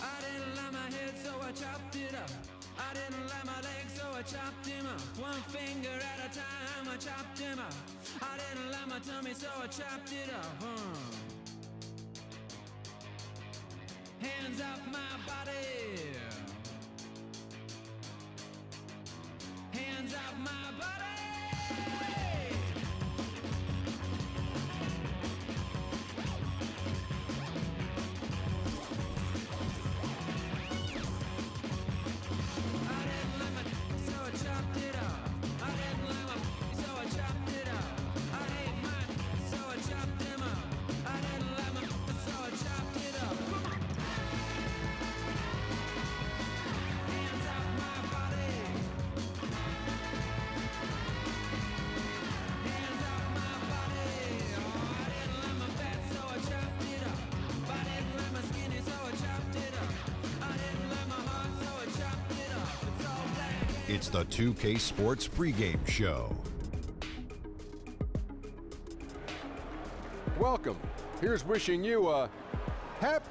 I didn't like my head, so I chopped it up. I didn't like my legs, so I chopped him up. One finger at a time, I chopped him up. I didn't like my tummy, so I chopped it up. Hands off my body. Hands off my body. It's the 2K Sports pregame show. Welcome. Here's wishing you a Happy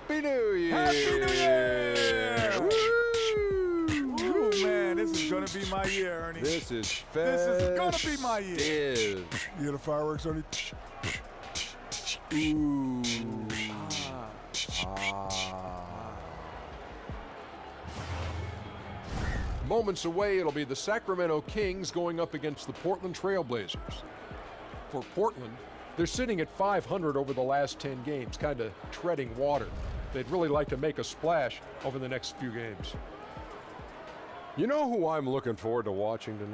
New Year. Happy New Year! Woo! Woo, man, this is going to be my year, Ernie. This is going to be my year. You hear the fireworks, Ernie? Ooh. Moments away, it'll be the Sacramento Kings going up against the Portland Trail Blazers. For Portland, they're sitting at 500 over the last 10 games, kind of treading water. They'd really like to make a splash over the next few games. You know who I'm looking forward to watching tonight?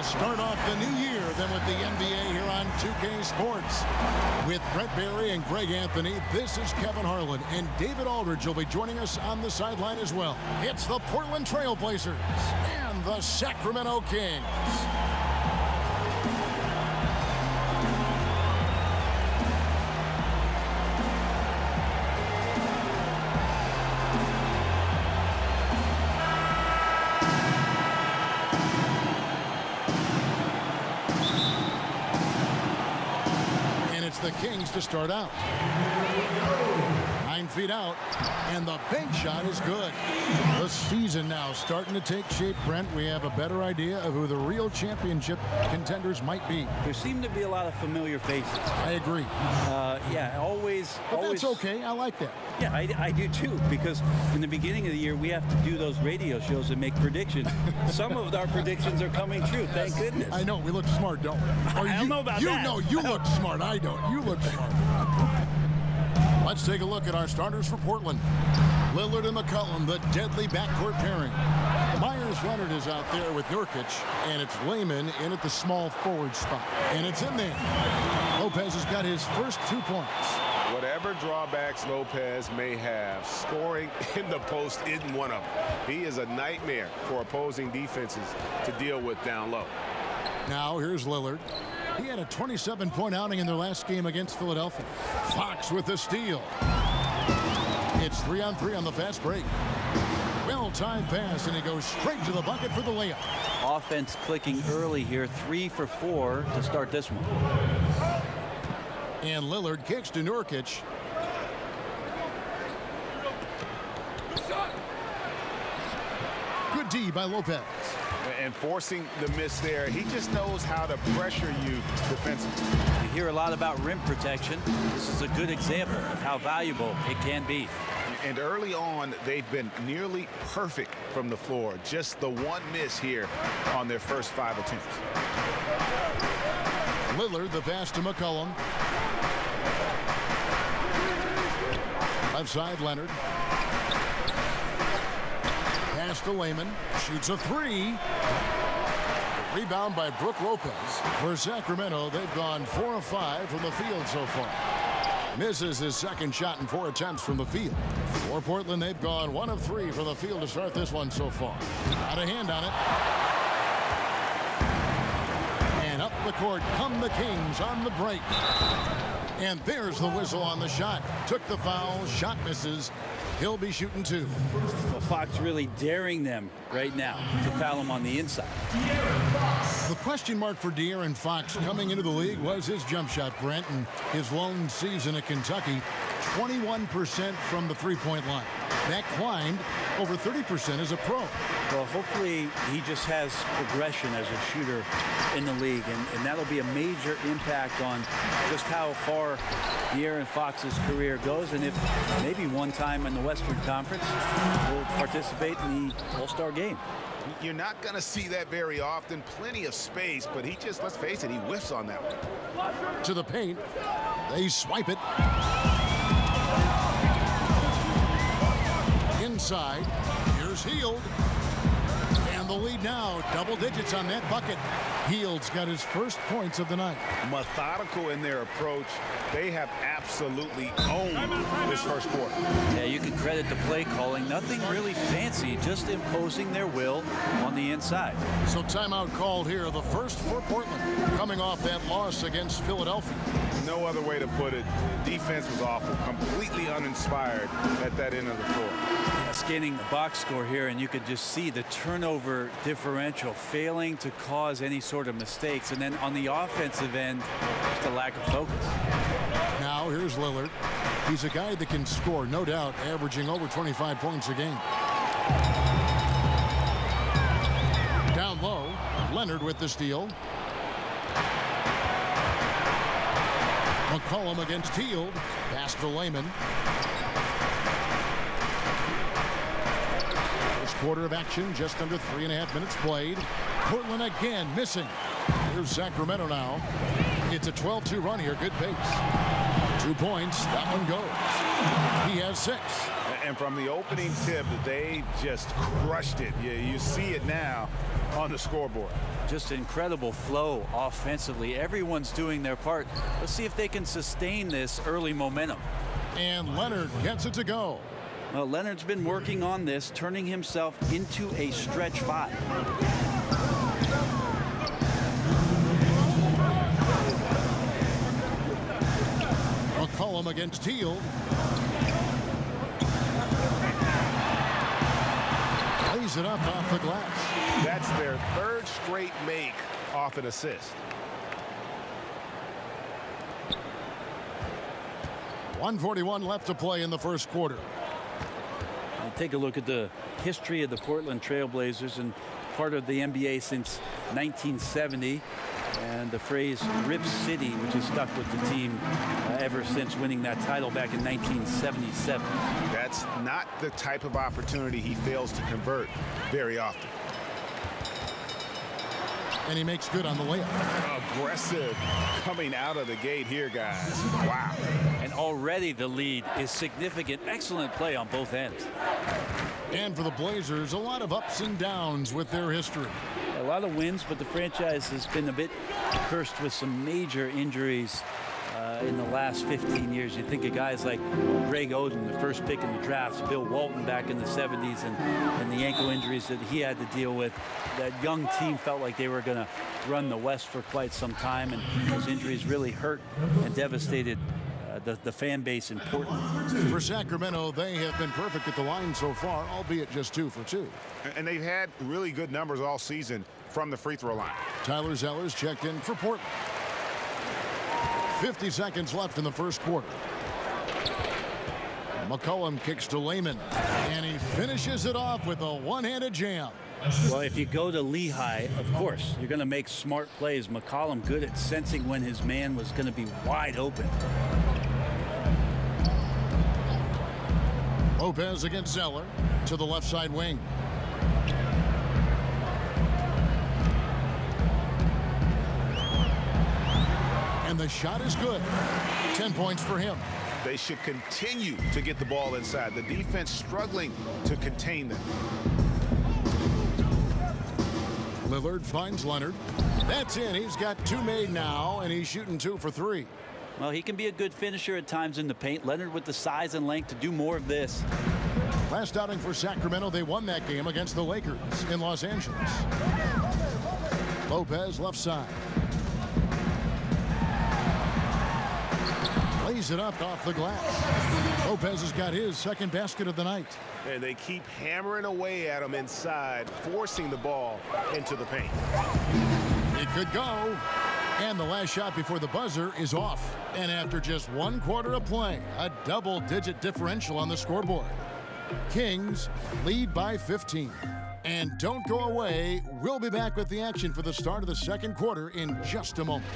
Start off the new year than with the NBA here on 2K Sports. With Brett Barry and Greg Anthony, this is Kevin Harlan, and David Aldridge will be joining us on the sideline as well. It's the Portland Trail Blazers and the Sacramento Kings. The Kings to start out. 9 feet out, and the bank shot is good. The season now starting to take shape, Brent. We have a better idea of who the real championship contenders might be. There seem to be a lot of familiar faces. I agree. Yeah, always. But that's okay. I like that. Yeah, I do too, because in the beginning of the year, we have to do those radio shows and make predictions. Some of our predictions are coming true, thank goodness. I know. We look smart, don't we? I don't know about that. You know, you look smart. I don't. You look smart. Let's take a look at our starters for Portland. Lillard and McCollum, the deadly backcourt pairing. Myers-Leonard is out there with Nurkic, and it's Layman in at the small forward spot. And it's in there. Lopez has got his first 2 points. Whatever drawbacks Lopez may have, scoring in the post isn't one of them. He is a nightmare for opposing defenses to deal with down low. Now here's Lillard. He had a 27-point outing in their last game against Philadelphia. Fox with the steal. It's 3-on-3 on the fast break. Well-timed pass, and he goes straight to the bucket for the layup. Offense clicking early here, 3 for 4 to start this one. And Lillard kicks to Nurkic. Good D by Lopez. And forcing the miss there, he just knows how to pressure you defensively. You hear a lot about rim protection. This is a good example of how valuable it can be. And early on, they've been nearly perfect from the floor. Just the one miss here on their first 5 attempts. Lillard, the pass to McCollum. Left side, Leonard. Pass to Layman. Shoots a 3. Rebound by Brook Lopez. For Sacramento, they've gone 4 of 5 from the field so far. Misses his second shot in 4 attempts from the field. For Portland, they've gone 1 of 3 from the field to start this one so far. Got a hand on it. And up the court come the Kings on the break. And there's the whistle on the shot. Took the foul, shot misses. He'll be shooting 2. Well, Fox really daring them right now to foul him on the inside. The question mark for De'Aaron Fox coming into the league was his jump shot, Brent, and his lone season at Kentucky, 21% from the three-point line. That climbed over 30% as a pro. Well, hopefully he just has progression as a shooter in the league, and that'll be a major impact on just how far De'Aaron Fox's career goes, and if maybe one time in the Western Conference will participate in the All-Star game. You're not going to see that very often. Plenty of space, but he just, let's face it, he whiffs on that one. To the paint. They swipe it. Inside. Here's Hield. And the lead now, double digits on that bucket. Hield's got his first points of the night. Methodical in their approach. They have absolutely owned this first quarter. Yeah, you can credit the play calling. Nothing really fancy, just imposing their will on the inside. So timeout called here, the first for Portland, coming off that loss against Philadelphia. No other way to put it. Defense was awful, completely uninspired at that end of the floor. Scanning the box score here, and you could just see the turnover differential failing to cause any sort of mistakes. And then on the offensive end, just a lack of focus. Now here's Lillard. He's a guy that can score, no doubt, averaging over 25 points a game. Down low, Leonard with the steal. McCollum against Hield. Pass to Layman. First quarter of action, just under 3.5 minutes played. Portland again missing. Here's Sacramento now. It's a 12-2 run here. Good pace. 2 points. That one goes. He has 6. And from the opening tip, they just crushed it. You see it now on the scoreboard. Just incredible flow offensively. Everyone's doing their part. Let's see if they can sustain this early momentum. And Leonard gets it to go. Well, Leonard's been working on this, turning himself into a stretch 5. McCollum against Hield. Lays it up off the glass. That's their 3rd straight make off an assist. 1:41 left to play in the first quarter. We'll take a look at the history of the Portland Trailblazers, and part of the NBA since 1970. And the phrase Rip City, which has stuck with the team ever since winning that title back in 1977. That's not the type of opportunity he fails to convert very often. And he makes good on the layup. Aggressive coming out of the gate here, guys. Wow. And already the lead is significant. Excellent play on both ends. And for the Blazers, a lot of ups and downs with their history. A lot of wins, but the franchise has been a bit cursed with some major injuries in the last 15 years. You think of guys like Greg Oden, the first pick in the draft, Bill Walton back in the 70s, and the ankle injuries that he had to deal with. That young team felt like they were going to run the West for quite some time, and those injuries really hurt and devastated the fan base in Portland. For Sacramento, they have been perfect at the line so far, albeit just 2 for 2. And they've had really good numbers all season from the free throw line. Tyler Zeller's checked in for Portland. 50 seconds left in the first quarter. McCollum kicks to Lehman, and he finishes it off with a one-handed jam. Well, if you go to Lehigh, of course, you're going to make smart plays. McCollum good at sensing when his man was going to be wide open. Lopez against Zeller to the left side wing. And the shot is good. 10 points for him. They should continue to get the ball inside. The defense struggling to contain them. Lillard finds Leonard. That's in. He's got 2 made now, and he's shooting 2 for 3. Well, he can be a good finisher at times in the paint. Leonard with the size and length to do more of this. Last outing for Sacramento, they won that game against the Lakers in Los Angeles. Lopez left side. Lays it up off the glass. Lopez has got his second basket of the night. And they keep hammering away at him inside, forcing the ball into the paint. It could go. And the last shot before the buzzer is off. And after just 1 quarter of play, a double-digit differential on the scoreboard. Kings lead by 15. And don't go away. We'll be back with the action for the start of the second quarter in just a moment.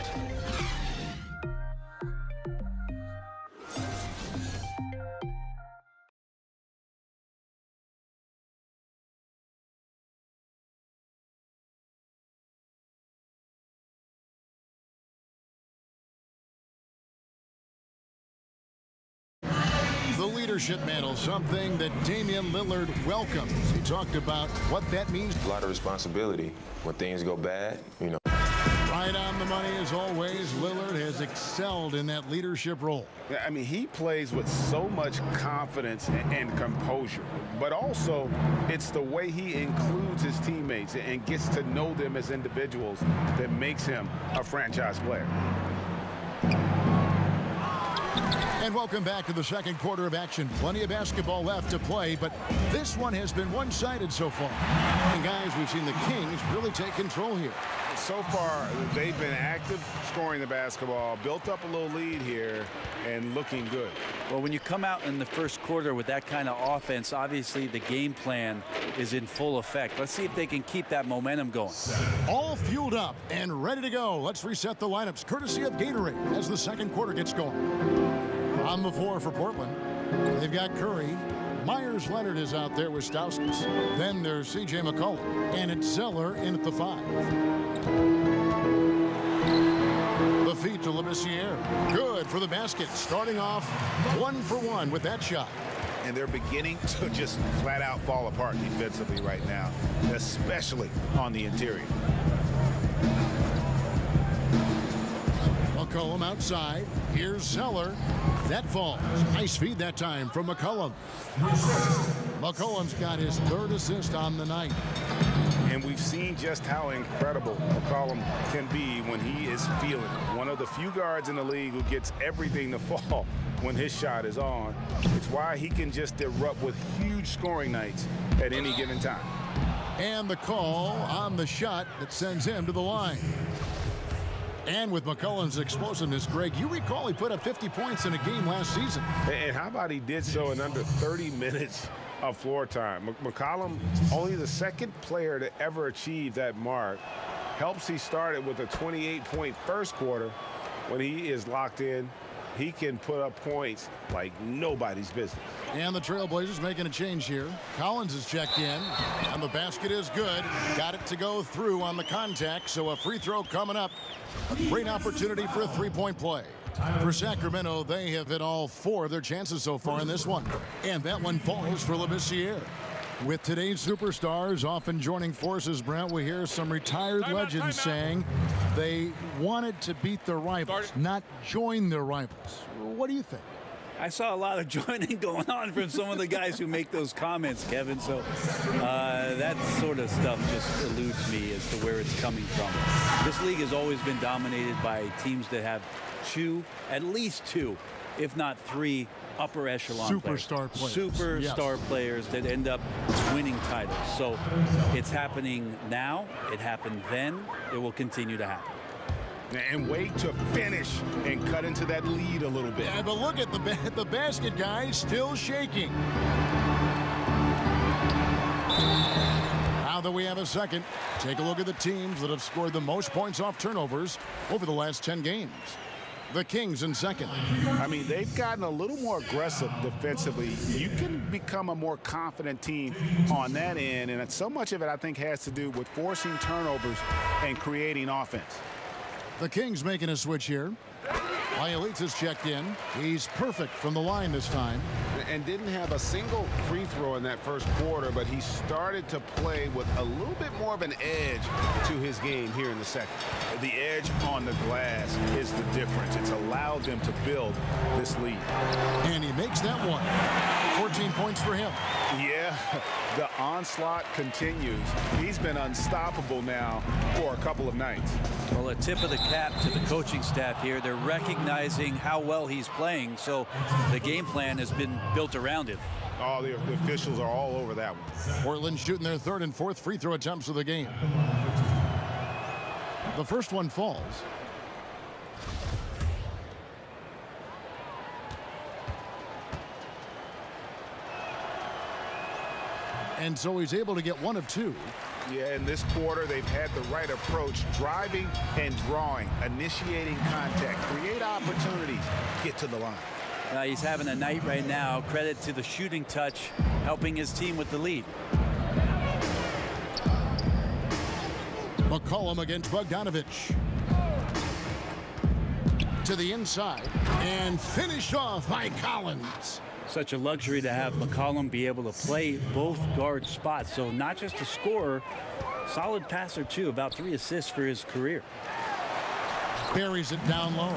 The leadership mantle, something that Damian Lillard welcomes. He talked about what that means. A lot of responsibility when things go bad, you know. Right on the money as always. Lillard has excelled in that leadership role. I mean, he plays with so much confidence and composure, but also it's the way he includes his teammates and gets to know them as individuals that makes him a franchise player. And welcome back to the second quarter of action. Plenty of basketball left to play, but this one has been one-sided so far. And guys, we've seen the Kings really take control here. So far, they've been active, scoring the basketball, built up a little lead here, and looking good. Well, when you come out in the first quarter with that kind of offense, obviously the game plan is in full effect. Let's see if they can keep that momentum going. All fueled up and ready to go. Let's reset the lineups, courtesy of Gatorade, as the second quarter gets going. On the floor for Portland, they've got Curry. Myers Leonard is out there with Stauskas. Then there's C.J. McCollum, and it's Zeller in at the 5. The feed to Labissiere. Good for the basket, starting off 1 for 1 with that shot. And they're beginning to just flat out fall apart defensively right now, especially on the interior. McCollum outside. Here's Zeller. That falls. Nice feed that time from McCollum. McCollum's got his 3rd assist on the night. And we've seen just how incredible McCollum can be when he is feeling it. One of the few guards in the league who gets everything to fall when his shot is on. It's why he can just erupt with huge scoring nights at any given time. And the call on the shot that sends him to the line. And with McCollum's explosiveness, Greg, you recall he put up 50 points in a game last season. And how about he did so in under 30 minutes of floor time? McCollum, only the 2nd player to ever achieve that mark. Helps he started with a 28-point first quarter. When he is locked in, he can put up points like nobody's business. And the Trailblazers making a change here. Collins is checked in, and the basket is good. Got it to go through on the contact, so a free throw coming up. A great opportunity for a 3-point play. For Sacramento, they have hit all 4 of their chances so far in this one. And that one falls for Labissiere. With today's superstars often joining forces, Brent, we hear some retired legends saying they wanted to beat their rivals, not join their rivals. What do you think? I saw a lot of joining going on from some of the guys who make those comments, Kevin. So that sort of stuff just eludes me as to where it's coming from. This league has always been dominated by teams that have at least two, if not three, upper echelon superstar players that end up winning titles. So it's happening now. It happened then. It will continue to happen. And wait to finish and cut into that lead a little bit. Yeah, but look at the basket, guys, still shaking. Now that we have a second, take a look at the teams that have scored the most points off turnovers over the last 10 games. The Kings in second. I mean, they've gotten a little more aggressive defensively. You can become a more confident team on that end, and so much of it, I think, has to do with forcing turnovers and creating offense. The Kings making a switch here. Bielitsa's checked in. He's perfect from the line this time. And didn't have a single free throw in that first quarter, but he started to play with a little bit more of an edge to his game here in the second. The edge on the glass is the difference. It's allowed them to build this lead. And he makes that one. 14 points for him. Yeah, the onslaught continues. He's been unstoppable now for a couple of nights. Well, a tip of the cap to the coaching staff here. They're recognizing how well he's playing, so the game plan has been built around him. Oh, the officials are all over that one. Portland shooting their third and fourth free throw attempts of the game. The first one falls. And so he's able to get one of two. Yeah, in this quarter, they've had the right approach, driving and drawing, initiating contact, create opportunities, get to the line. He's having a night right now. Credit to the shooting touch, helping his team with the lead. McCollum against Bogdanovich. To the inside, and finished off by Collins. Such a luxury to have McCollum be able to play both guard spots. So not just a scorer, solid passer too, about 3 assists for his career. Buries it down low.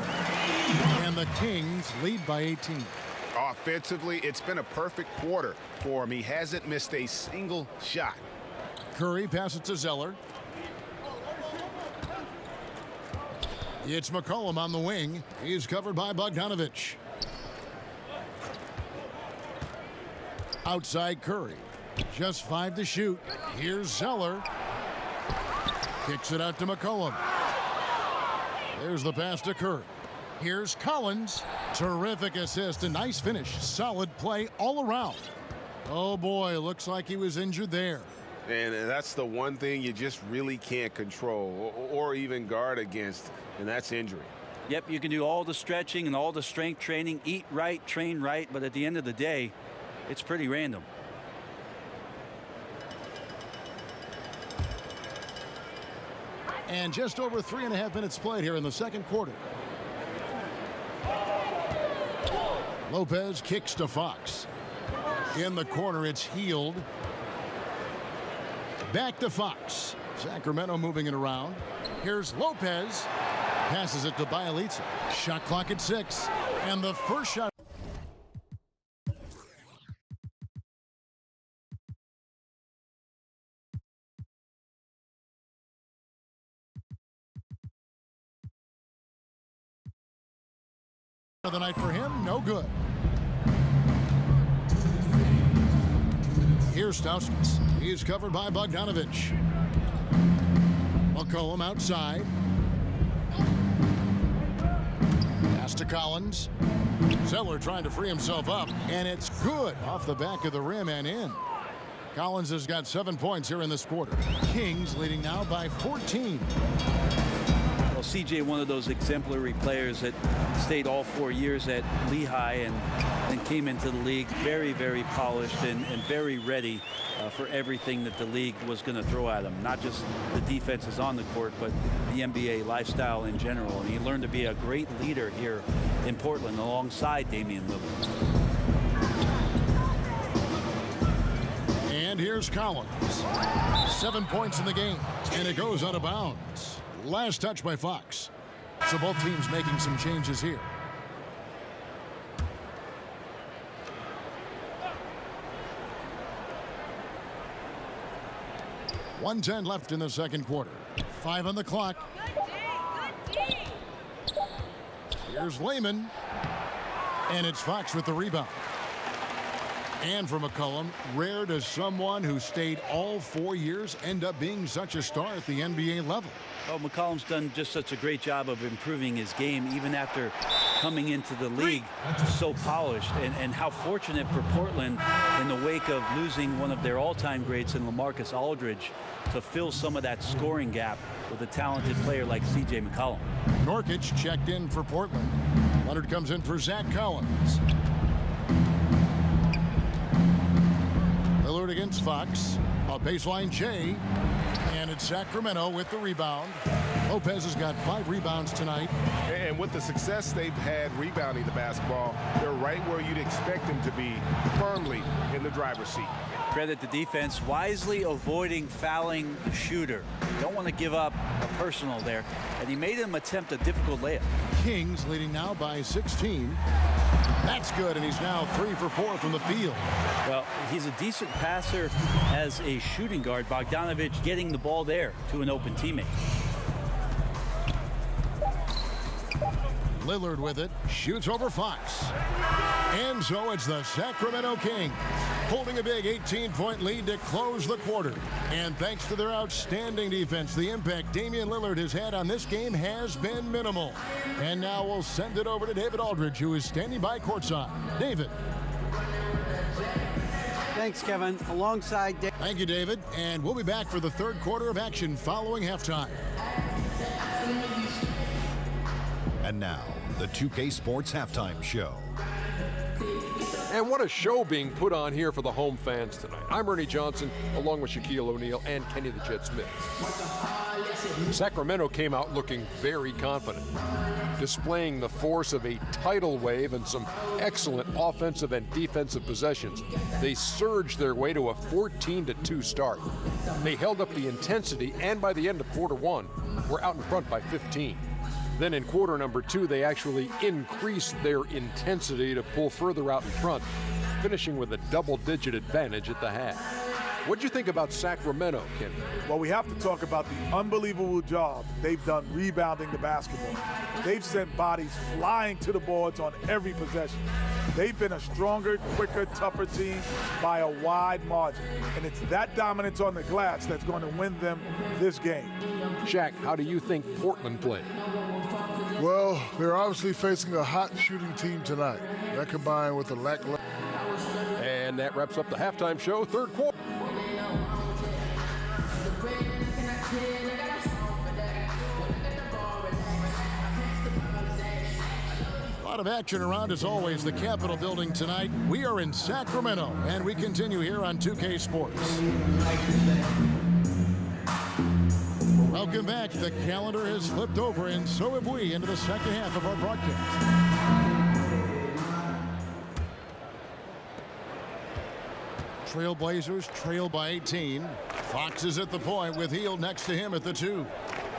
And the Kings lead by 18. Offensively, it's been a perfect quarter for him. He hasn't missed a single shot. Curry passes to Zeller. It's McCollum on the wing. He's covered by Bogdanovich. Outside Curry. Just 5 to shoot. Here's Zeller. Kicks it out to McCollum. There's the pass to Curry. Here's Collins. Terrific assist. A nice finish. Solid play all around. Oh boy, looks like he was injured there. And that's the one thing you just really can't control or even guard against, and that's injury. Yep, you can do all the stretching and all the strength training, eat right, train right, but at the end of the day, it's pretty random. And just over 3.5 minutes played here in the second quarter. Lopez kicks to Fox. In the corner, it's Healed. Back to Fox. Sacramento moving it around. Here's Lopez. Passes it to Bielitsa. Shot clock at 6. And the first shot. Of the night for him, no good. Here's Stauskas. He's covered by Bogdanovich. McCollum outside. Pass to Collins. Zeller trying to free himself up, and it's good off the back of the rim and in. Collins has got 7 points here in this quarter. Kings leading now by 14. Well, CJ, one of those exemplary players that stayed all 4 years at Lehigh and came into the league very, very polished and very ready for everything that the league was going to throw at him. Not just the defenses on the court, but the NBA lifestyle in general. And he learned to be a great leader here in Portland alongside Damian Lillard. And here's Collins. 7 points in the game, and it goes out of bounds. Last touch by Fox. So both teams making some changes here. .110 left in the second quarter. 5 on the clock. Here's Lehman. And it's Fox with the rebound. And for McCollum, rare does someone who stayed all 4 years end up being such a star at the NBA level. Well, McCollum's done just such a great job of improving his game, even after coming into the league so polished. And how fortunate for Portland in the wake of losing one of their all-time greats in LaMarcus Aldridge to fill some of that scoring gap with a talented player like C.J. McCollum. Nurkic checked in for Portland. Leonard comes in for Zach Collins. Lillard against Fox. A baseline J. And it's Sacramento with the rebound. Lopez has got 5 rebounds tonight. And with the success they've had rebounding the basketball, they're right where you'd expect them to be, firmly in the driver's seat. Credit the defense, wisely avoiding fouling the shooter. Don't want to give up a personal there. And he made him attempt a difficult layup. Kings leading now by 16. That's good, and he's now 3 for 4 from the field. Well, he's a decent passer as a shooting guard. Bogdanovich getting the ball there to an open teammate. Lillard with it, shoots over Fox. And so it's the Sacramento Kings holding a big 18-point lead to close the quarter. And thanks to their outstanding defense, the impact Damian Lillard has had on this game has been minimal. And now we'll send it over to David Aldridge, who is standing by courtside. David. Thanks, Kevin. Alongside Dave. Thank you, David. And we'll be back for the third quarter of action following halftime. And now, the 2K Sports Halftime Show. And what a show being put on here for the home fans tonight. I'm Ernie Johnson, along with Shaquille O'Neal and Kenny the Jet Smith. Sacramento came out looking very confident, displaying the force of a tidal wave and some excellent offensive and defensive possessions. They surged their way to a 14-2 start. They held up the intensity, and by the end of quarter one, were out in front by 15. Then in quarter number 2, they actually increased their intensity to pull further out in front, finishing with a double-digit advantage at the half. What'd you think about Sacramento, Kenny? Well, we have to talk about the unbelievable job they've done rebounding the basketball. They've sent bodies flying to the boards on every possession. They've been a stronger, quicker, tougher team by a wide margin. And it's that dominance on the glass that's going to win them this game. Shaq, how do you think Portland played? Well, they're obviously facing a hot shooting team tonight. That combined with the lackluster. And that wraps up the halftime show, third quarter. A lot of action around, as always, the Capitol building tonight. We are in Sacramento, and we continue here on 2K Sports. Welcome back. The calendar has flipped over, and so have we, into the second half of our broadcast. Trailblazers trail by 18. Fox is at the point with Hield next to him at the 2.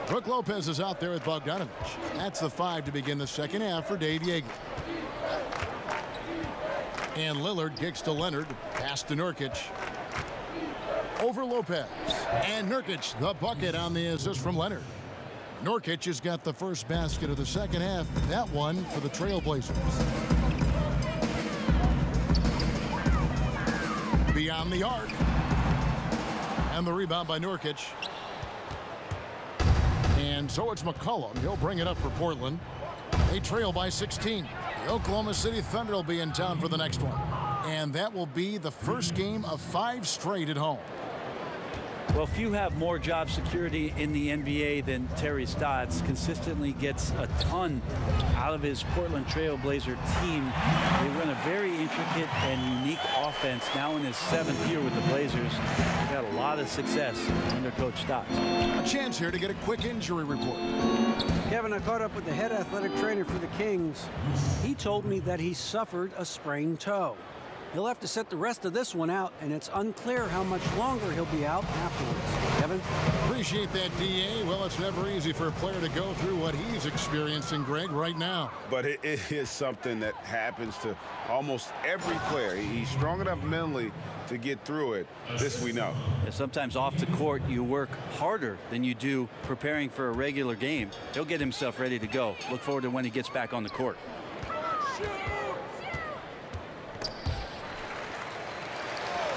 Brook Lopez is out there with Bogdanovich. That's the 5 to begin the second half for Dave Yeager. And Lillard kicks to Leonard. Pass to Nurkic. Over Lopez. And Nurkic, the bucket on the assist from Leonard. Nurkic has got the first basket of the second half. That one for the Trailblazers. Beyond the arc. And the rebound by Nurkic. And so it's McCollum. He'll bring it up for Portland. They trail by 16. The Oklahoma City Thunder will be in town for the next one. And that will be the first game of 5 straight at home. Well, few have more job security in the NBA than Terry Stotts. Consistently gets a ton out of his Portland Trailblazer team. They run a very intricate and unique offense now in his 7th year with the Blazers. They've got a lot of success under Coach Stotts. A chance here to get a quick injury report. Kevin, I caught up with the head athletic trainer for the Kings. He told me that he suffered a sprained toe. He'll have to sit the rest of this one out, and it's unclear how much longer he'll be out afterwards. Kevin? Appreciate that, DA. Well, it's never easy for a player to go through what he's experiencing, Greg, right now. But it is something that happens to almost every player. He's strong enough mentally to get through it. This we know. Yeah, sometimes off the court, you work harder than you do preparing for a regular game. He'll get himself ready to go. Look forward to when he gets back on the court.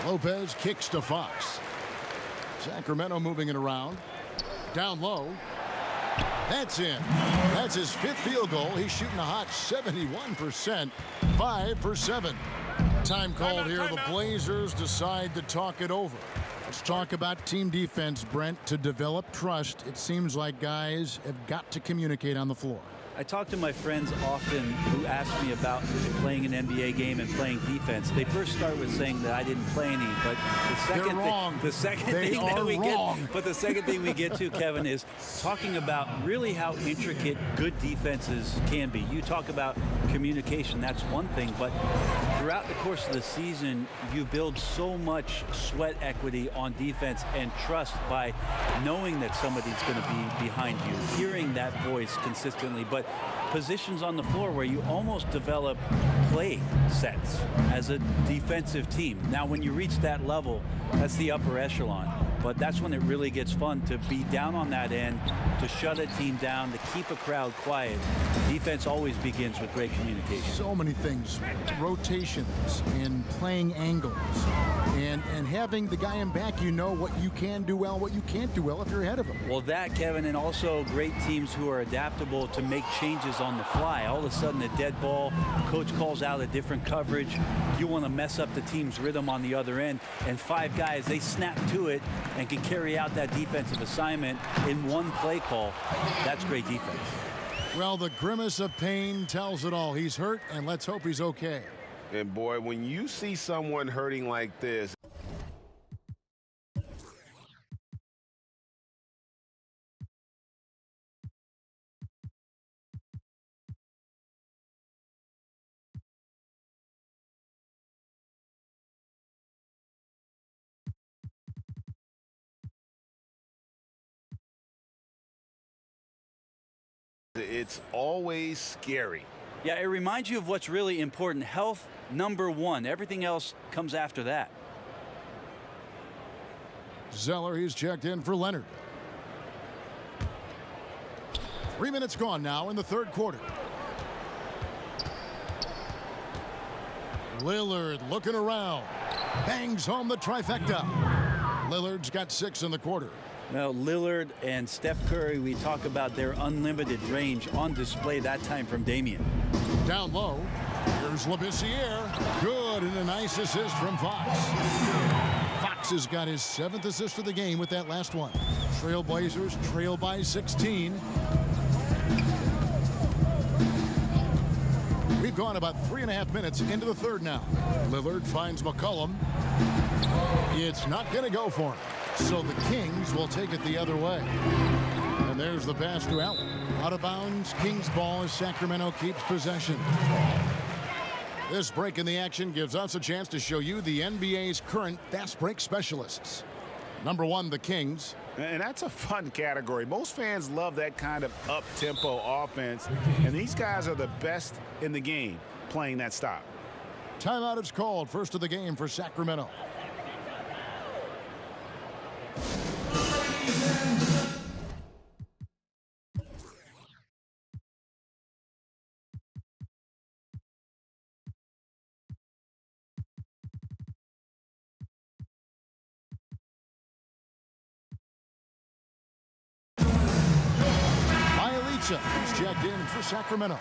Lopez kicks to Fox. Sacramento moving it around. Down low. That's in. That's his 5th field goal. He's shooting a hot 71%. 5 for 7. Time called here. The Blazers decide to talk it over. Let's talk about team defense, Brent. To develop trust, it seems like guys have got to communicate on the floor. I talk to my friends often who ask me about playing an NBA game and playing defense. They first start with saying that I didn't play any, but the second thing we get to, Kevin, is talking about really how intricate good defenses can be. You talk about communication, that's one thing, but throughout the course of the season, you build so much sweat equity on defense and trust by knowing that somebody's going to be behind you, hearing that voice consistently. But positions on the floor where you almost develop play sets as a defensive team. Now, when you reach that level, that's the upper echelon. But that's when it really gets fun to be down on that end, to shut a team down, to keep a crowd quiet. Defense always begins with great communication. So many things, rotations and playing angles and having the guy in back, you know what you can do well, what you can't do well if you're ahead of him. Well, that, Kevin, and also great teams who are adaptable to make changes on the fly. All of a sudden, a dead ball, coach calls out a different coverage. You want to mess up the team's rhythm on the other end, and 5 guys, they snap to it and can carry out that defensive assignment in one play call. That's great defense. Well, the grimace of pain tells it all. He's hurt, and let's hope he's okay. And boy, when you see someone hurting like this, it's always scary. Yeah, it reminds you of what's really important. Health, #1. Everything else comes after that. Zeller, he's checked in for Leonard. 3 minutes gone now in the 3rd quarter. Lillard looking around. Bangs home the trifecta. Lillard's got 6 in the quarter. Now, Lillard and Steph Curry, we talk about their unlimited range on display that time from Damian. Down low. Here's Labissiere. Good, and a nice assist from Fox. Fox has got his 7th assist of the game with that last one. Trailblazers trail by 16. We've gone about 3.5 minutes into the 3rd now. Lillard finds McCollum. It's not going to go for him. So the Kings will take it the other way. And there's the pass to Allen. Out of bounds, Kings ball as Sacramento keeps possession. This break in the action gives us a chance to show you the NBA's current fast break specialists. #1, the Kings. And that's a fun category. Most fans love that kind of up-tempo offense. And these guys are the best in the game playing that style. Timeout is called. First of the game for Sacramento. He's checked in for Sacramento.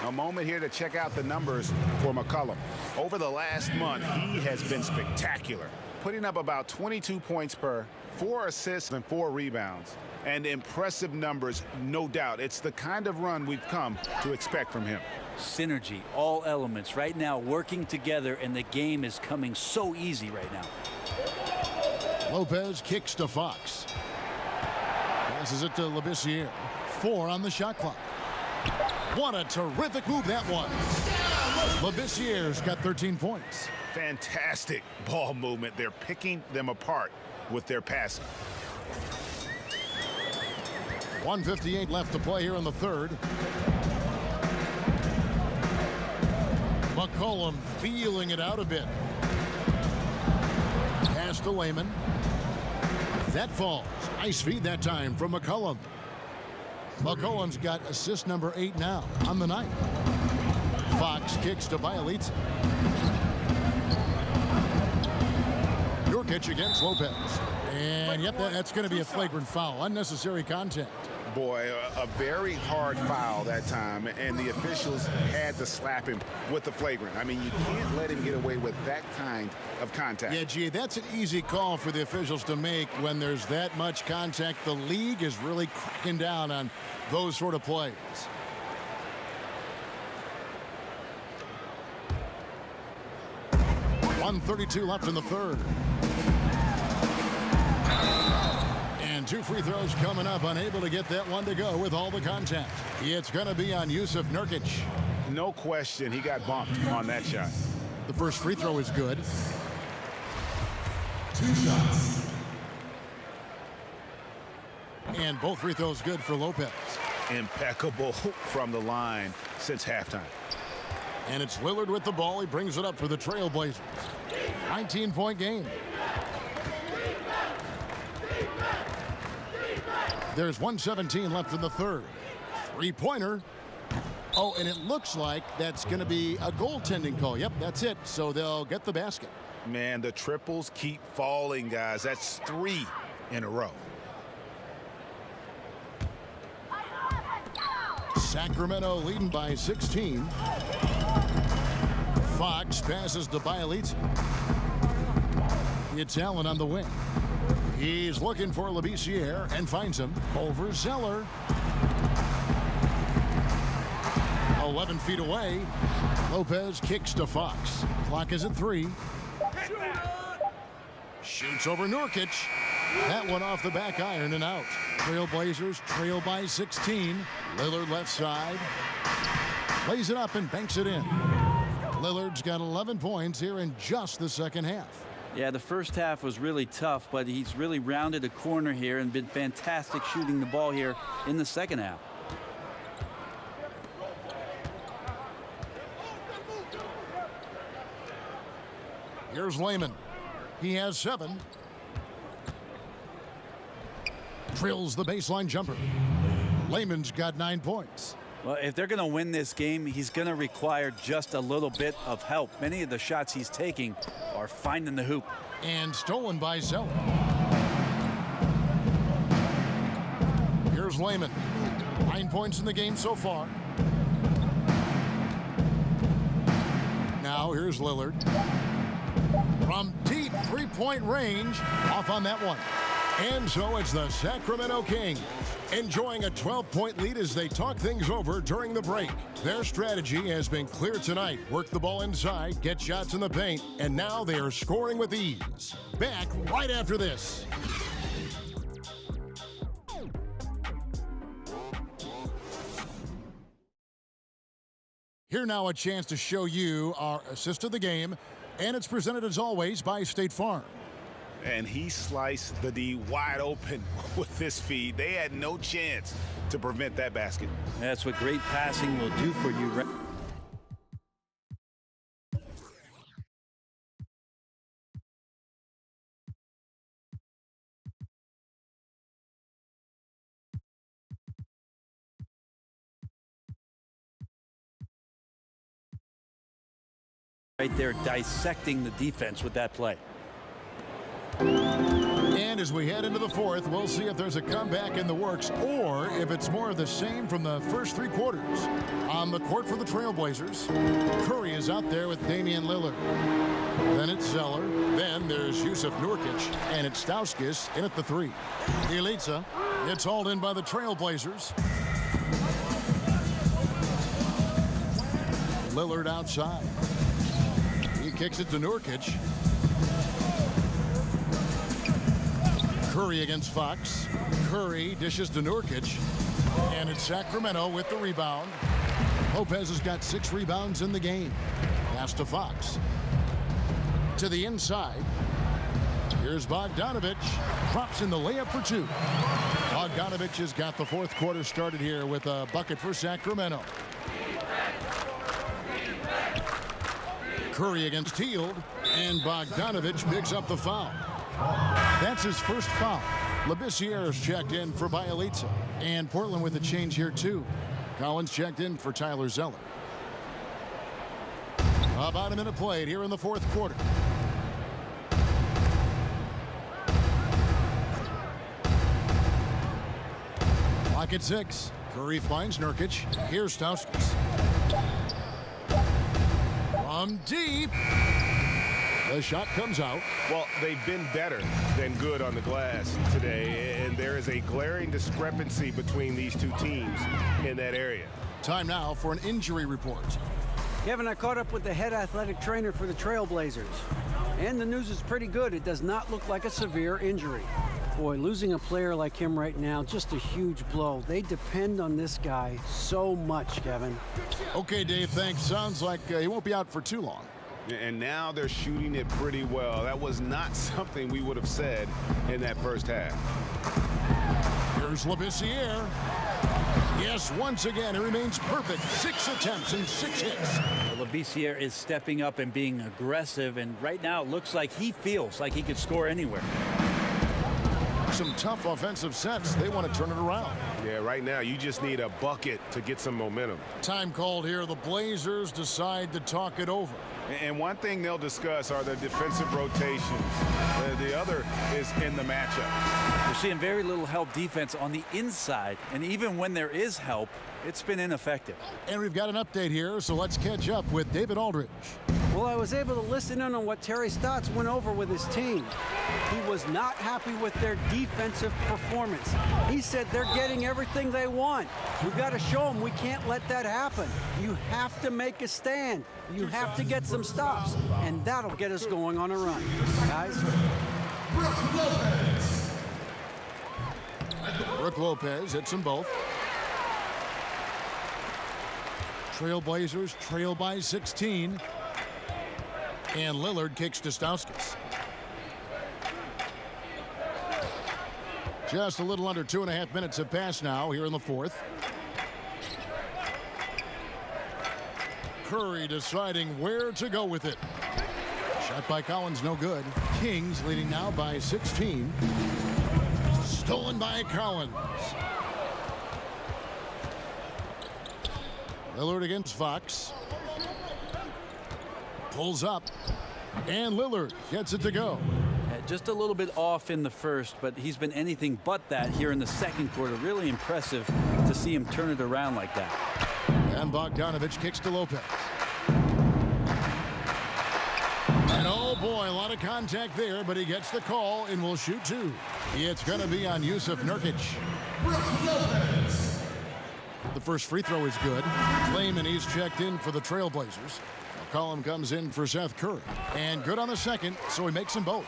A moment here to check out the numbers for McCollum. Over the last month, he has been spectacular, putting up about 22 points per, 4 assists and 4 rebounds. And impressive numbers, no doubt. It's the kind of run we've come to expect from him. Synergy, all elements right now working together, and the game is coming so easy right now. Lopez kicks to Fox. Passes it to Labissiere. 4 on the shot clock. What a terrific move that was. Labissiere's got 13 points. Fantastic ball movement. They're picking them apart with their passing. 1:58 left to play here in the third. McCollum feeling it out a bit. Pass to Lehman. That falls. Nice feed that time from McCollum. McCollum's got assist number 8 now on the night. Fox kicks to Bielitsa. Nurkic against Lopez. And yep, that's going to be a flagrant foul. Unnecessary contact. Boy, a very hard foul that time, and the officials had to slap him with the flagrant. I mean, you can't let him get away with that kind of contact. Yeah, gee, that's an easy call for the officials to make when there's that much contact. The league is really cracking down on those sort of plays. .132 left in the third. And 2 free throws coming up, unable to get that one to go with all the contact. It's going to be on Yusuf Nurkic. No question, he got bumped on that shot. The first free throw is good. 2 shots. And both free throws good for Lopez. Impeccable from the line since halftime. And it's Lillard with the ball. He brings it up for the Trailblazers. 19-point game. There's 1:17 left in the third. Three-pointer. Oh, and it looks like that's going to be a goaltending call. Yep, that's it. So they'll get the basket. Man, the triples keep falling, guys. That's 3 in a row. Sacramento leading by 16. Fox passes to Bielitsa. It's Allen on the wing. He's looking for Labissiere and finds him over Zeller. 11 feet away. Lopez kicks to Fox. Clock is at 3. Shoots over Nurkic. That one off the back iron and out. Trailblazers trail by 16. Lillard left side. Lays it up and banks it in. Lillard's got 11 points here in just the second half. Yeah, the first half was really tough, but he's really rounded a corner here and been fantastic shooting the ball here in the second half. Here's Lehman. He has 7. Drills the baseline jumper. Lehman's got 9 points. Well, if they're going to win this game, he's going to require just a little bit of help. Many of the shots he's taking are finding the hoop. And stolen by Zeller. Here's Lehman. 9 points in the game so far. Now here's Lillard. From deep three-point range, off on that one. And so it's the Sacramento Kings enjoying a 12-point lead as they talk things over during the break. Their strategy has been clear tonight. Work the ball inside, get shots in the paint, and now they are scoring with ease. Back right after this. Here now a chance to show you our assist of the game, and it's presented as always by State Farm. And he sliced the D wide open with this feed. They had no chance to prevent that basket. That's what great passing will do for you. Right there dissecting the defense with that play. And as we head into the fourth, we'll see if there's a comeback in the works or if it's more of the same from the first 3 quarters. On the court for the Trailblazers, Curry is out there with Damian Lillard. Then it's Zeller. Then there's Yusuf Nurkic. And it's Stauskas in at the 3. Bielitsa gets hauled in by the Trailblazers. Lillard outside. He kicks it to Nurkic. Curry against Fox. Curry dishes to Nurkic. And it's Sacramento with the rebound. Lopez has got 6 rebounds in the game. Pass to Fox. To the inside. Here's Bogdanovich. Drops in the layup for two. Bogdanovich has got the fourth quarter started here with a bucket for Sacramento. Curry against Hield, and Bogdanovich picks up the foul. That's his first foul. Labissiere is checked in for Bielitsa, and Portland with a change here too. Collins checked in for Tyler Zeller. About a minute played here in the fourth quarter. Clock at 6. Curry finds Nurkic. Here's Stauskas. From deep. The shot comes out. Well, they've been better than good on the glass today, and there is a glaring discrepancy between these two teams in that area. Time now for an injury report. Kevin, I caught up with the head athletic trainer for the Trailblazers. And the news is pretty good. It does not look like a severe injury. Boy, losing a player like him right now, just a huge blow. They depend on this guy so much, Kevin. Okay, Dave, thanks. Sounds like he won't be out for too long. And now they're shooting it pretty well. That was not something we would have said in that first half. Here's Labissiere. Yes, once again, he remains perfect. 6 attempts and 6 hits. Well, Labissiere is stepping up and being aggressive, and right now it looks like he feels like he could score anywhere. Some tough offensive sets. They want to turn it around. Yeah, right now you just need a bucket to get some momentum. Time called here. The Blazers decide to talk it over. And one thing they'll discuss are the defensive rotations. The other is in the matchup. We're seeing very little help defense on the inside, and even when there is help, it's been ineffective. And we've got an update here, so let's catch up with David Aldridge. Well, I was able to listen in on what Terry Stotts went over with his team. He was not happy with their defensive performance. He said they're getting everything they want. We've got to show them we can't let that happen. You have to make a stand. You have to get some stops, and that'll get us going on a run. Guys? Brook Lopez hits them both. Trailblazers trail by 16. And Lillard kicks to Stauskas. Just a little under 2.5 minutes have passed now here in the fourth. Curry deciding where to go with it. Shot by Collins, no good. Kings leading now by 16. Stolen by Collins. Lillard against Fox. Pulls up. And Lillard gets it to go. Just a little bit off in the first, but he's been anything but that here in the second quarter. Really impressive to see him turn it around like that. And Bogdanovich kicks to Lopez. And oh boy, a lot of contact there, but he gets the call and will shoot two. It's going to be on Yusuf Nurkic. The first free throw is good. Clayman, he's checked in for the Trailblazers. McCollum comes in for Seth Curry. And good on the second, so he makes them both.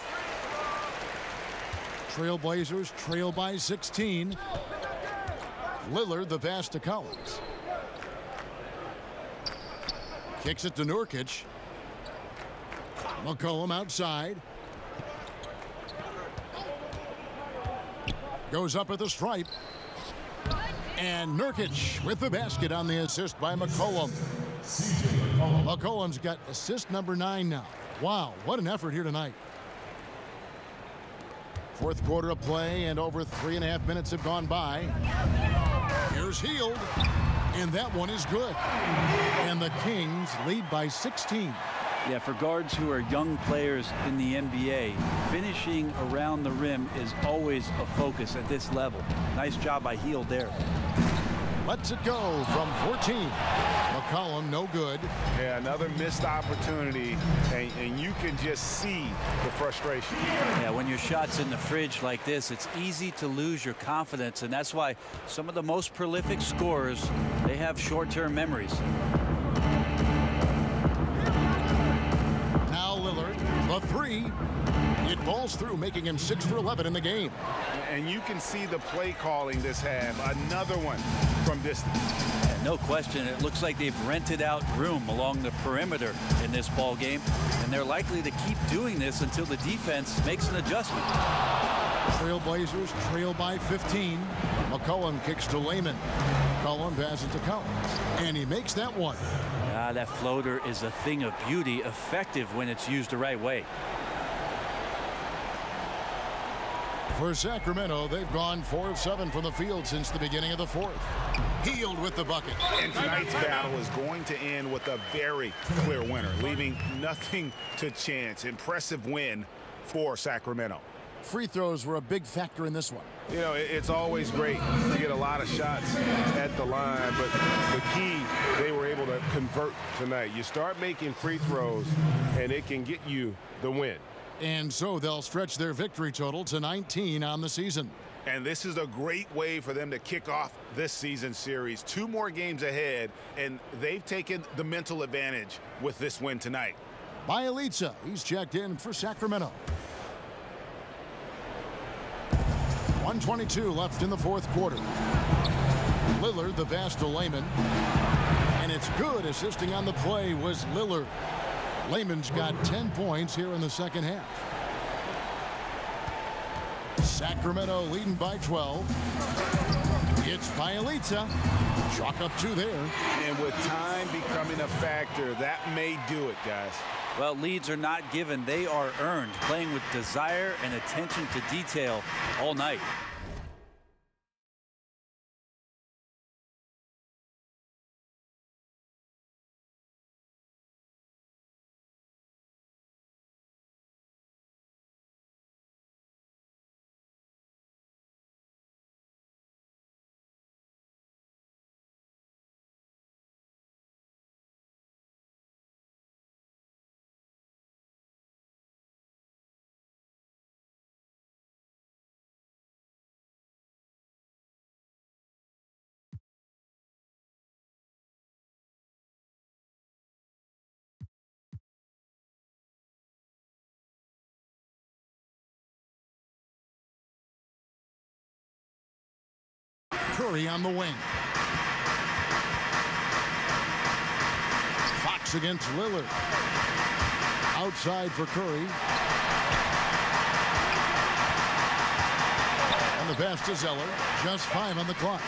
Trailblazers trail by 16. Lillard the pass to Collins. Kicks it to Nurkic. McCollum outside. Goes up at the stripe. And Nurkic with the basket on the assist by McCollum. McCollum's got assist number 9 now. Wow, what an effort here tonight. Fourth quarter of play, and over 3.5 minutes have gone by. Here's Hield, and that one is good. And the Kings lead by 16. Yeah, for guards who are young players in the NBA, finishing around the rim is always a focus at this level. Nice job by Hield there. Lets it go from 14. McCollum, no good. Yeah, another missed opportunity, and you can just see the frustration. Yeah, when your shot's in the fridge like this, it's easy to lose your confidence, and that's why some of the most prolific scorers, they have short-term memories. Now Lillard, the three. It falls through, making him 6 for 11 in the game. And you can see the play calling this half. Another one from distance. No question. It looks like they've rented out room along the perimeter in this ball game, and they're likely to keep doing this until the defense makes an adjustment. Trailblazers trail by 15. McCollum kicks to Lehman. McCollum passes to Collins, and he makes that one. That floater is a thing of beauty, effective when it's used the right way. For Sacramento, they've gone 4 of 7 from the field since the beginning of the fourth. Hield with the bucket. And tonight's battle is going to end with a very clear winner, leaving nothing to chance. Impressive win for Sacramento. Free throws were a big factor in this one. You know, it's always great to get a lot of shots at the line, but the key, they were able to convert tonight. You start making free throws, and it can get you the win. And so they'll stretch their victory total to 19 on the season. And this is a great way for them to kick off this season series. 2 more games ahead, and they've taken the mental advantage with this win tonight. Bielitsa, he's checked in for Sacramento. 1:22 left in the fourth quarter. Lillard, the pass to Lehman. And it's good. Assisting on the play was Lillard. Lehman's got 10 points here in the second half. Sacramento leading by 12. It's Bielitsa. Chalk up 2 there. And with time becoming a factor, that may do it, guys. Well, leads are not given. They are earned, playing with desire and attention to detail all night. Curry on the wing. Fox against Lillard. Outside for Curry. And the pass to Zeller. Just 5 on the clock.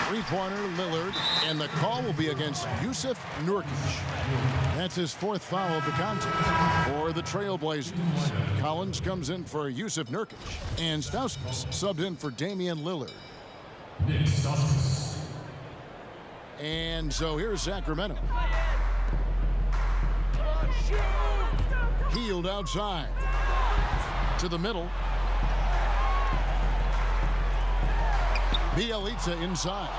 3-pointer Lillard. And the call will be against Jusuf Nurkic. That's his 4th foul of the contest for the Trailblazers. Collins comes in for Jusuf Nurkic. And Stauskas subbed in for Damian Lillard. And so here's Sacramento. Hield outside to the middle. Bielitsa inside,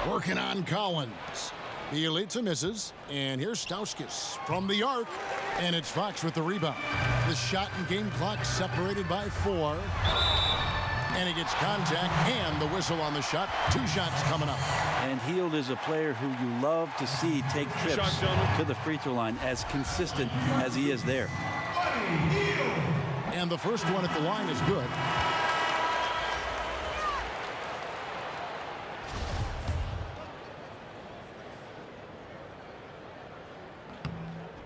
working on Collins. Bielitsa misses, and here's Stauskas from the arc, and it's Fox with the rebound. The shot and game clock separated by 4. And he gets contact and the whistle on the shot. 2 shots coming up. And Hield is a player who you love to see take trips to the free throw line, as consistent as he is there. And the first one at the line is good.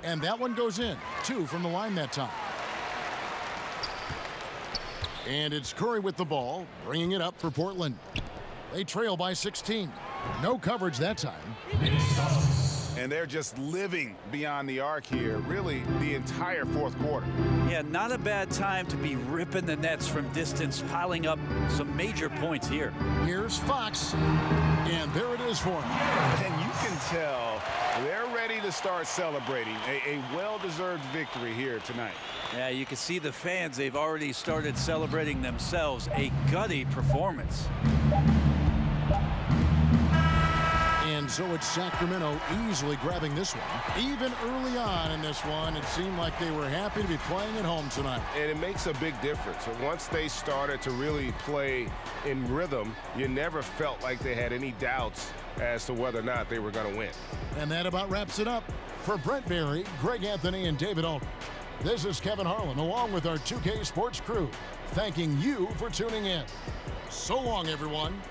And that one goes in. 2 from the line that time. And it's Curry with the ball, bringing it up for Portland. They trail by 16. No coverage that time. And they're just living beyond the arc here, really the entire fourth quarter. Yeah, not a bad time to be ripping the nets from distance, piling up some major points here. Here's Fox, and there it is for him. And you can tell they're ready to start celebrating a well-deserved victory here tonight. Yeah, you can see the fans, they've already started celebrating themselves. A gutty performance. And so it's Sacramento easily grabbing this one. Even early on in this one, it seemed like they were happy to be playing at home tonight. And it makes a big difference. Once they started to really play in rhythm, you never felt like they had any doubts as to whether or not they were going to win. And that about wraps it up. For Brent Berry, Greg Anthony, and David Aldridge, this is Kevin Harlan along with our 2K Sports crew, thanking you for tuning in. So long, everyone.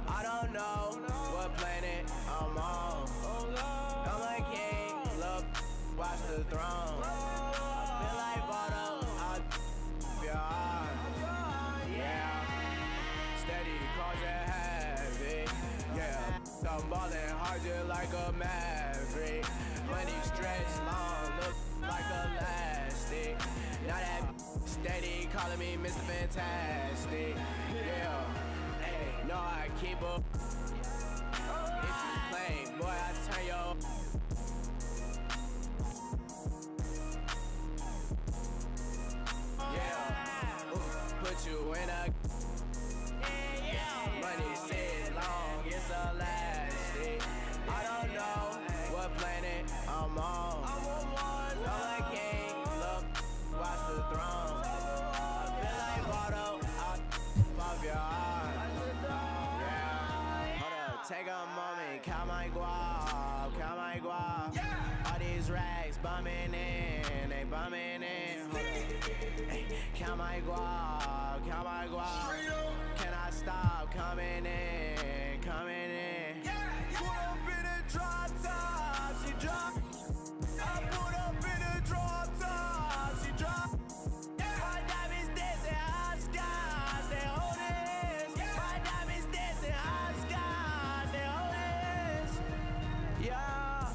I don't know what planet I'm on. I'm a king, look, watch the throne. I feel like bottom, I'll your heart. Yeah, steady, cause it heavy. Yeah, I'm ballin' hard just like a maverick. Money stretch long, look like elastic. Now that steady, calling me Mr. Fantastic. Yeah, hey, no, I keep up. If you claim, boy, I turn your. Yeah, put you in a. Money sits long, it's elastic. I don't know what planet I'm on. I'm a king, look, watch the throne. I feel like Bardo, I'll off your heart. Yeah, hold up, take a moment, count my guap, count my guap. All these rags bumming in, they bumming in. Hold up, hey, count my guap, count my guap. Can I stop coming in, coming in? Put up in a drop top, she drop. I put up in a drop top, she drop. My diamonds dancing high skies, they hold this. My diamonds dancing high skies, they hold this. Yeah.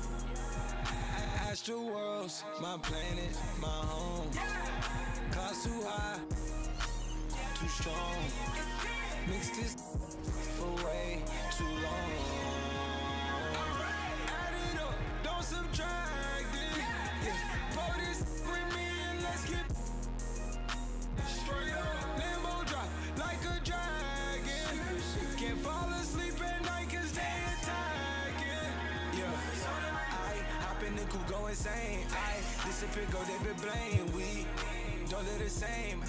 Astral worlds, my planet, my home. Clouds too high, too strong. Mix this for way too long. Add it up, don't subtract it. Yeah, pour this with me and let's get straight up. Lambo drop like a dragon. Can't fall asleep at night cause they attacking. Yeah, I hop in the coupe, go insane. I disappear, go David Blaine. We don't live the same. I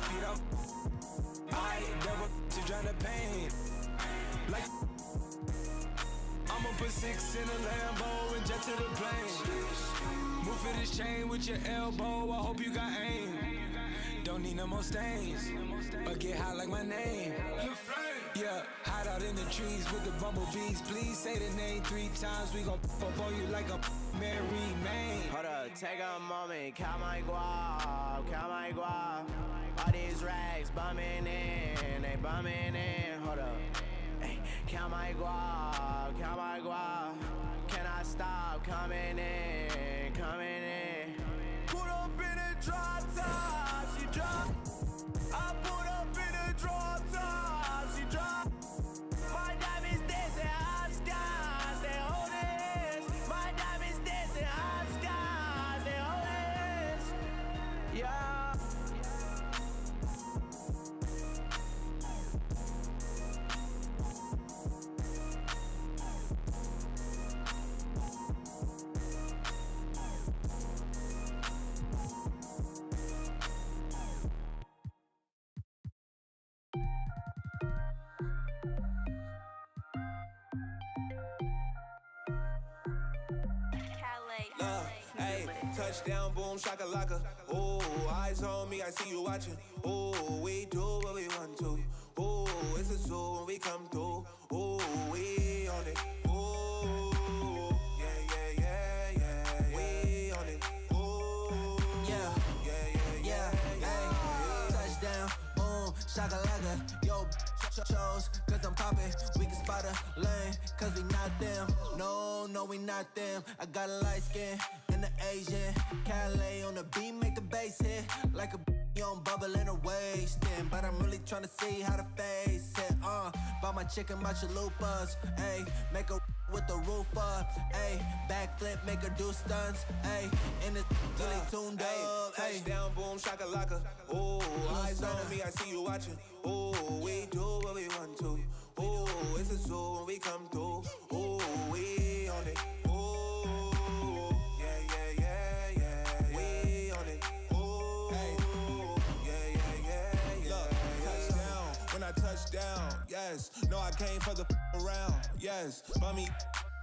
feed up. I never to drown the pain. Like I'ma put 6 in a Lambo and jet to the plane. Move for this chain with your elbow. I hope you got aim. Don't need no more stains, but get high like my name. Yeah, hide out in the trees with the bumblebees. Please say the name 3 times. We gon' up on you like a Mary Main. Hold up, take a moment, count my guap, count my guap. All these rags bumming in, they bumming in. Hold up, hey, count my guap, count my guap. Can I stop coming in, coming in? Put up in a drop top, she drop. I put up in a drop top, she drop. My diamonds dancing high skies, they hold this. My diamonds dancing high skies, they hold this. Yeah. Hey, touchdown, boom, shakalaka. Ooh, eyes on me, I see you watching. Ooh, we do what we want to. Ooh, it's a zoo when we come through. Ooh, we on it. Ooh, yeah, yeah, yeah, yeah. We on it. Ooh, yeah, yeah, yeah, yeah. Hey, touchdown, boom, shakalaka. Yo, chose, cause I'm poppin'. We can spot a lane, cause we not them. No, we not them. I got a light skin and the Asian. Calais on the beat, make the bass hit. Like a on bubble in her wasting. But I'm really tryna see how to face it. Buy my chicken, my chalupas. Ayy, make a with the roof up. Ayy, backflip, make her do stunts. Ayy, and it's really tuned up. Touchdown, boom, shakalaka. Ooh, eyes on me, I see you watching. Ooh, we do what we want to. Ooh, it's a zoo when we come through. Ooh, we on it. Ooh, yeah, yeah, yeah, yeah. We on it. Ooh, yeah, yeah, yeah, yeah. Look, touchdown, when I touch down, yes. No, I came for the around, yes. Mommy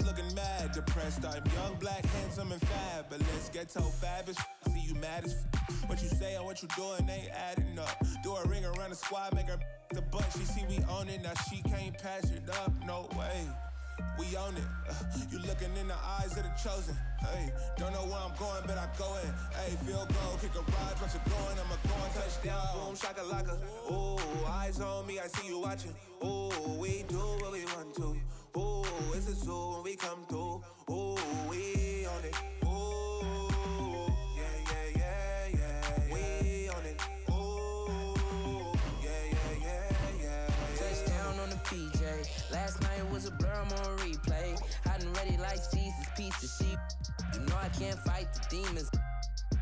looking mad, depressed. I'm young, black, handsome, and fabulous. Ghetto fabulous. See you mad as what you say and what you doing ain't adding up. Do a ring around the squad, make her the butt, she see we own it. Now she can't pass it up, no way. We own it. You looking in the eyes of the chosen. Hey, don't know where I'm going, but I go in. Hey, field goal, kick a ride, once you're going, I'ma go and touchdown, boom, shakalaka. Ooh, eyes on me, I see you watching. Ooh, we do what we want to. Ooh, it's a zoo when we come through. Ooh, we on it. Ooh, yeah, yeah, yeah, yeah. We on it. Ooh, yeah, yeah, yeah, yeah. Touchdown on the PJ. Last night was a blur, I'm on replay. Hot and ready like Caesar's piece of sheep. You know I can't fight the demons.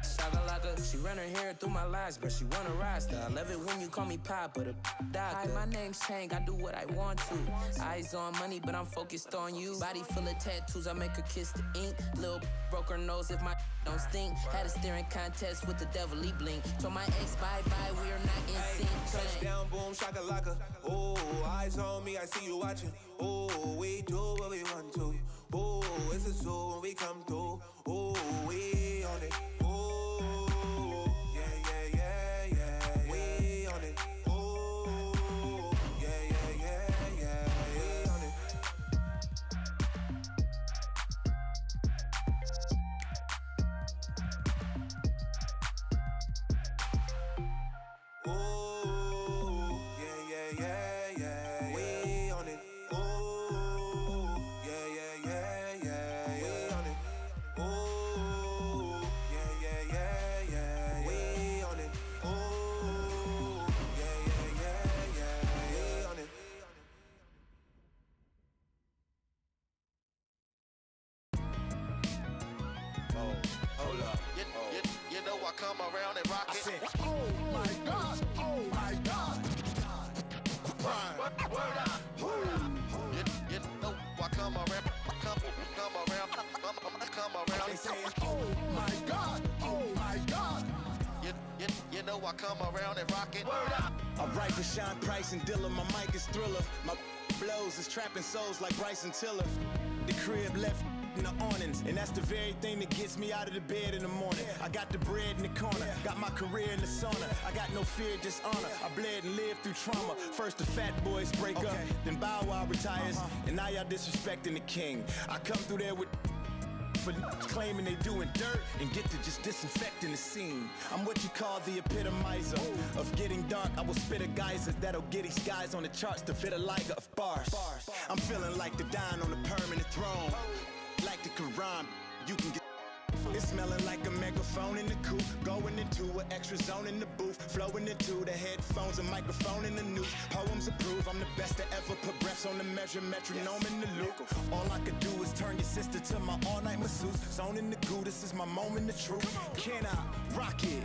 Shakalaka, she run her hair through my lies, but she wanna rise star. I love it when you call me Pop, but a doctor. Hi, my name's Chang, I do what I want to. Eyes on money, but I'm focused on you. Body full of tattoos, I make her kiss the ink. Lil' broke her nose if my don't stink. Had a staring contest with the devil, he blink. Told my ex bye-bye, we are not in sync. Touchdown, boom, shakalaka. Ooh, eyes on me, I see you watching. Ooh, we do what we want to. Ooh, it's a zoo when we come through. Ooh, we on it. Ooh, yeah, yeah, yeah, yeah. We on it. Ooh, yeah, yeah, yeah, yeah. We on it. Ooh, yeah, yeah, yeah, yeah. We on it. Ooh, yeah, yeah, yeah, yeah. We on it. Ooh, yeah, yeah, yeah, yeah. We on it. Ooh, yeah, yeah, yeah, yeah. We on it. Hold up. You know I come around and rock it. Oh my God! Oh my God! Word up. You know I come around. Come around. They say, oh my God! Oh my God! You know I come around and rock it. Word up. I write for Sean Price and Dilla. My mic is Thriller. My blows is trapping souls like Bryson Tiller. The crib left in the awnings, and that's the very thing that gets me out of the bed in the morning. I got the bread in the corner, got my career in the sauna. I got no fear, just honor. I bled and lived through trauma. First the fat boys break up, then Bow Wow retires, and now y'all disrespecting the king. I come through there with for claiming they doing dirt and get to just disinfecting the scene. I'm what you call the epitomizer of getting dark. I will spit a geyser that'll get these guys on the charts to fit a liger of bars. I'm feeling like the dine on a permanent throne. Like the Quran, you can get. It's smelling like a megaphone in the coupe, going into an extra zone in the booth, flowing into the headphones, a microphone in the news. Poems approve, I'm the best to ever put breaths on the measure, metronome in the loop. All I could do is turn your sister to my all-night masseuse. Zone in the goo, this is my moment of truth. Can I rock it?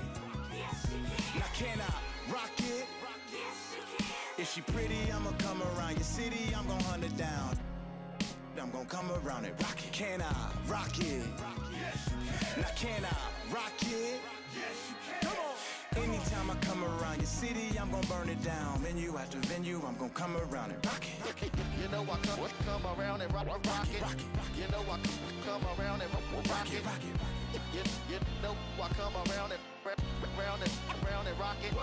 Now can I rock it? If she pretty, I'ma come around your city, I'm gon' hunt her down. I'm gonna come around and rock it. Can I rock it? Now can I rock it? Come on. Anytime I come around your city, I'm gonna burn it down. Venue after venue, I'm gonna come around and rock it. You know I come around and rock it. You know I come around and rock it. You know I come around and round and rock it. You know I come around and rock it.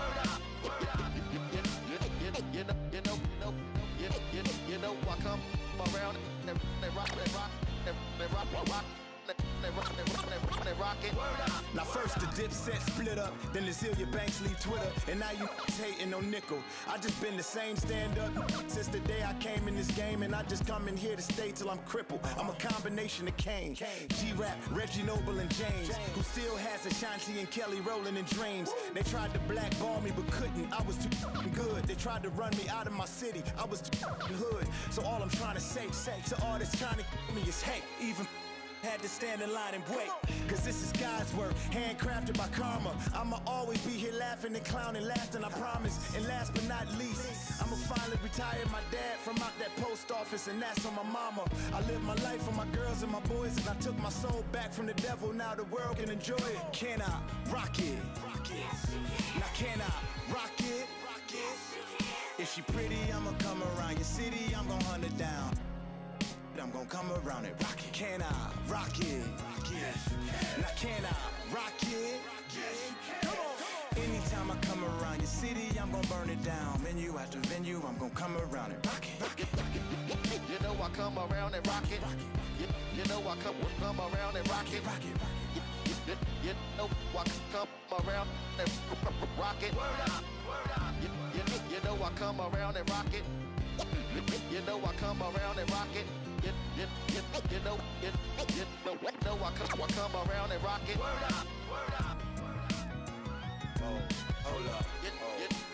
Now first the Dipset split up, then the Zillia Banks leave Twitter, and now you hating on nickel. I just been the same stand-up since the day I came in this game, and I just come in here to stay till I'm crippled. I'm a combination of Kane, G-Rap, Reggie Noble, and James, who still has Ashanti and Kelly rolling in dreams. They tried to blackball me but couldn't, I was too good. They tried to run me out of my city, I was too hood. So all I'm trying to say to all that's trying to me is, hey, even had to stand in line and wait, cause this is God's work, handcrafted by karma. I'ma always be here laughing and clowning, laughing, I promise. And last but not least, I'ma finally retire my dad from out that post office, and that's on my mama. I live my life for my girls and my boys, and I took my soul back from the devil, now the world can enjoy it. Can I rock it? Now can I rock it? If she pretty, I'ma come around your city, I'm gon' hunt her down. I'm gonna come around and rock it. Can I rock it? Now can I rock it? Come on. Anytime I come around your city, I'm gonna burn it down. Venue after venue, I'm gonna come around and rock it. You know I come around and rock it. You know I come around and rock it. You know I come around and rock it. You know I come around and rock it. You know I come around and rock it. You know I come around and rock it. Hold up.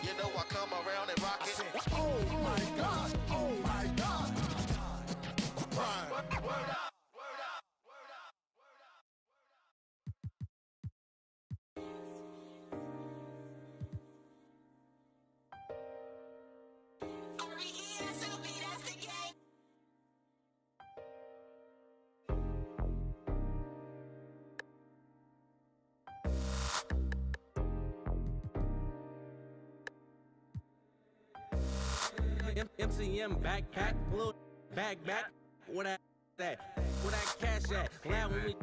You know I come around and rock it. Oh my gosh! Oh my gosh! Right. Word up. MCM backpack, little back, what that cash at? Loud when we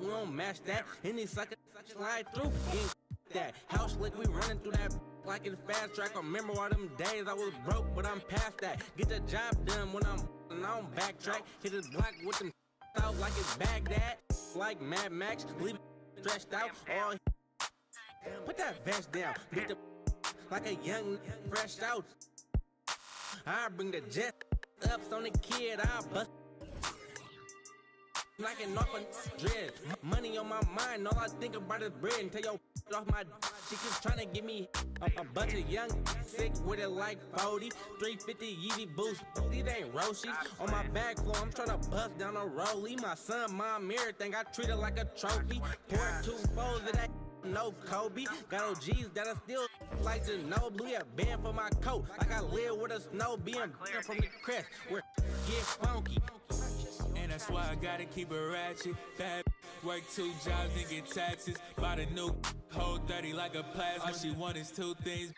don't match that. Any sucker slide through, ain't that. House slick, we running through that like it's fast track. I remember all them days I was broke, but I'm past that. Get the job done when I don't backtrack. Hit his block with them out like it's Baghdad. Like Mad Max, leave it stretched out. All put that vest down, beat the like a young fresh out. I bring the jet ups on the kid, I bust knocking off a dread. Money on my mind, all I think about is bread. And tell your off my she keeps trying to give me a bunch of young sick with it like 40 350 Yeezy boost. These ain't Roshi on my back floor. I'm trying to bust down a rollie. My son, mom, everything I treat it like a trophy. Pour 2 foes of that. No Kobe, got OGs that I still like to know. Blue a band for my coat, like I live with a snow being clear from the crest. Where get funky, and that's why I gotta keep it ratchet. Bad work 2 jobs and get taxes. Bought a new hold 30 like a plasma. All she want is 2 things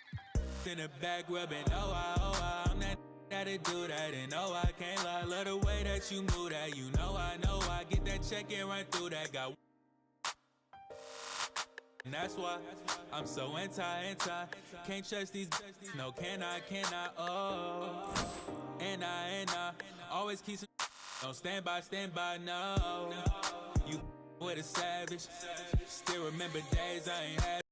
in the back rubbing. Oh, I'm that gotta do that, and no, I can't lie. Love the way that you move that. You know I get that check and run through that. Got. And that's why I'm so anti. Can't trust these no, can I, oh. And I always keep some don't stand by, no. You with a savage. Still remember days I ain't had.